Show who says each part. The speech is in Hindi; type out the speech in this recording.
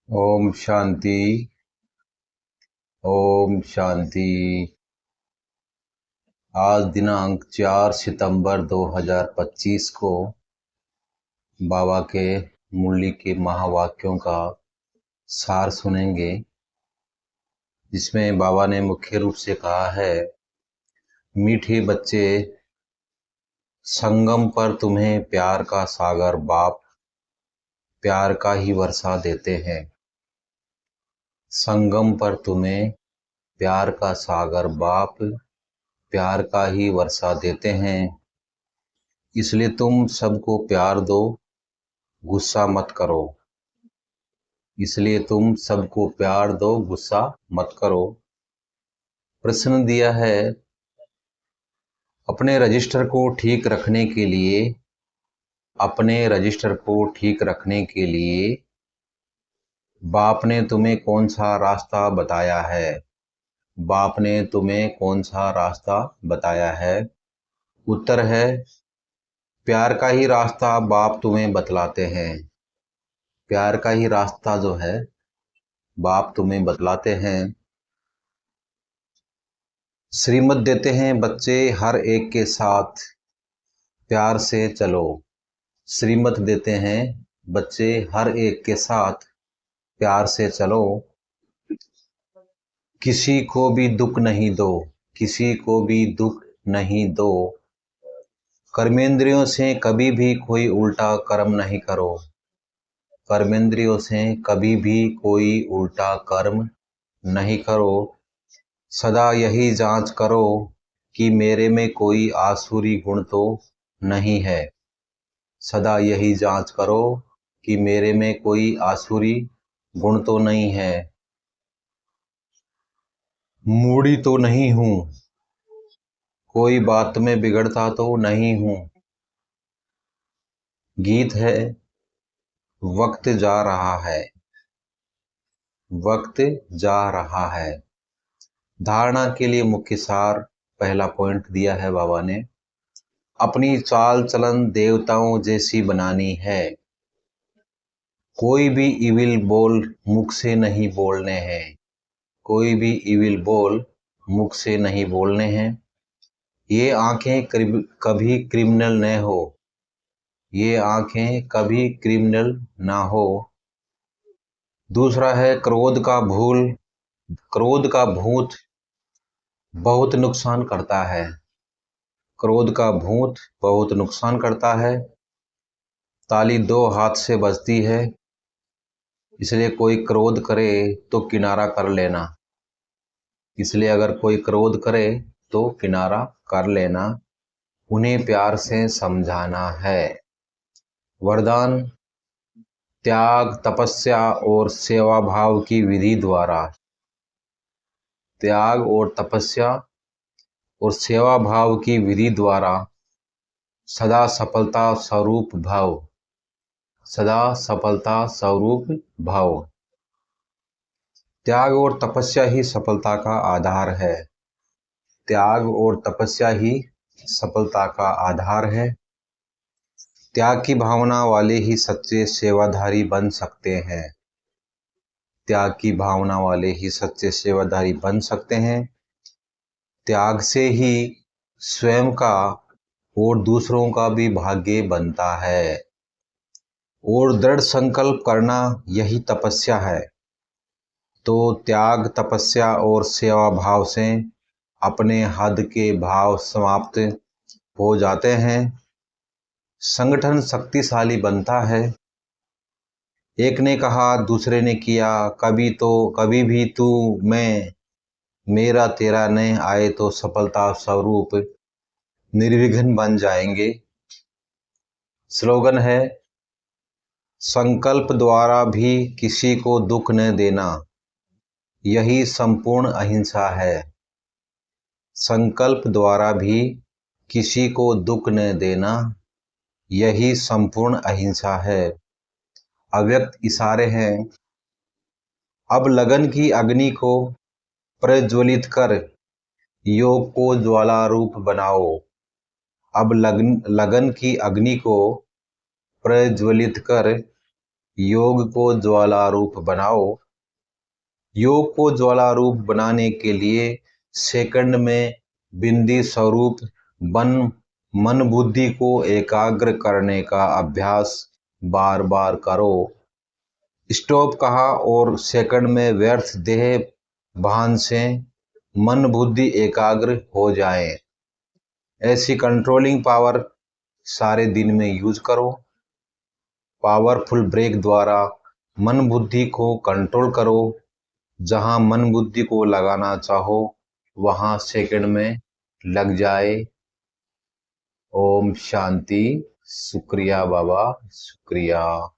Speaker 1: ओम शांति। ओम शांति। आज दिनांक 4 सितंबर 2025 को बाबा के मुरली के महावाक्यों का सार सुनेंगे, जिसमें बाबा ने मुख्य रूप से कहा है, मीठे बच्चे, संगम पर तुम्हें प्यार का सागर बाप प्यार का ही वर्षा देते हैं। संगम पर तुम्हें प्यार का सागर बाप प्यार का ही वर्षा देते हैं, इसलिए तुम सबको प्यार दो, गुस्सा मत करो। इसलिए तुम सबको प्यार दो, गुस्सा मत करो। प्रश्न दिया है, अपने रजिस्टर को ठीक रखने के लिए बाप ने तुम्हें कौन सा रास्ता बताया है? बाप ने तुम्हें कौन सा रास्ता बताया है? उत्तर है, प्यार का ही रास्ता बाप तुम्हें बतलाते हैं। प्यार का ही रास्ता जो है बाप तुम्हें बतलाते हैं। श्रीमत देते हैं, बच्चे हर एक के साथ प्यार से चलो। श्रीमत देते हैं, बच्चे हर एक के साथ प्यार से चलो। किसी को भी दुख नहीं दो, किसी को भी दुख नहीं दो। कर्मेंद्रियों से कभी भी कोई उल्टा कर्म नहीं करो। कर्मेंद्रियों से कभी भी कोई उल्टा कर्म नहीं करो। सदा यही जांच करो कि मेरे में कोई आसुरी गुण तो नहीं है। सदा यही जांच करो कि मेरे में कोई आसुरी गुण तो नहीं है। मूढ़ी तो नहीं हूं, कोई बात में बिगड़ता तो नहीं हूं। गीत है, वक्त जा रहा है, वक्त जा रहा है। धारणा के लिए मुख्य सार पहला पॉइंट दिया है बाबा ने, अपनी चाल चलन देवताओं जैसी बनानी है। कोई भी इविल बोल मुख से नहीं बोलने हैं। कोई भी इविल बोल मुख से नहीं बोलने हैं। ये आंखें कभी क्रिमिनल न हो। ये आंखें कभी क्रिमिनल ना हो। दूसरा है, क्रोध का भूत बहुत नुकसान करता है। क्रोध का भूत बहुत नुकसान करता है। ताली दो हाथ से बजती है, इसलिए कोई क्रोध करे तो किनारा कर लेना। इसलिए अगर कोई क्रोध करे तो किनारा कर लेना, उन्हें प्यार से समझाना है। वरदान, त्याग, तपस्या और सेवा भाव की विधि द्वारा, त्याग और तपस्या और सेवा भाव की विधि द्वारा सदा सफलता स्वरूप भाव, सदा सफलता स्वरूप भाव। त्याग और तपस्या ही सफलता का आधार है। त्याग और तपस्या ही सफलता का आधार है। त्याग की भावना वाले ही सच्चे सेवाधारी बन सकते हैं। त्याग की भावना वाले ही सच्चे सेवाधारी बन सकते हैं। त्याग से ही स्वयं का और दूसरों का भी भाग्य बनता है। और दृढ़ संकल्प करना यही तपस्या है। तो त्याग, तपस्या और सेवा भाव से अपने हद के भाव समाप्त हो जाते हैं। संगठन शक्तिशाली बनता है। एक ने कहा, दूसरे ने किया, कभी भी तू मैं मेरा तेरा न आए तो सफलता स्वरूप निर्विघ्न बन जाएंगे। स्लोगन है, संकल्प द्वारा भी किसी को दुख न देना, यही संपूर्ण अहिंसा है। संकल्प द्वारा भी किसी को दुख न देना, यही संपूर्ण अहिंसा है। अव्यक्त इशारे हैं, अब लगन की अग्नि को प्रज्वलित कर योग को ज्वाला रूप बनाओ। अब लगन की अग्नि को प्रज्वलित कर योग को ज्वालारूप बनाओ। योग को ज्वालारूप बनाने के लिए सेकंड में बिंदी स्वरूप बन मन बुद्धि को एकाग्र करने का अभ्यास बार बार करो। स्टॉप कहा और सेकंड में व्यर्थ देह भान से मन बुद्धि एकाग्र हो जाए। ऐसी कंट्रोलिंग पावर सारे दिन में यूज करो। पावरफुल ब्रेक द्वारा मन बुद्धि को कंट्रोल करो। जहां मन बुद्धि को लगाना चाहो वहां सेकंड में लग जाए। ओम शांति। शुक्रिया बाबा, शुक्रिया।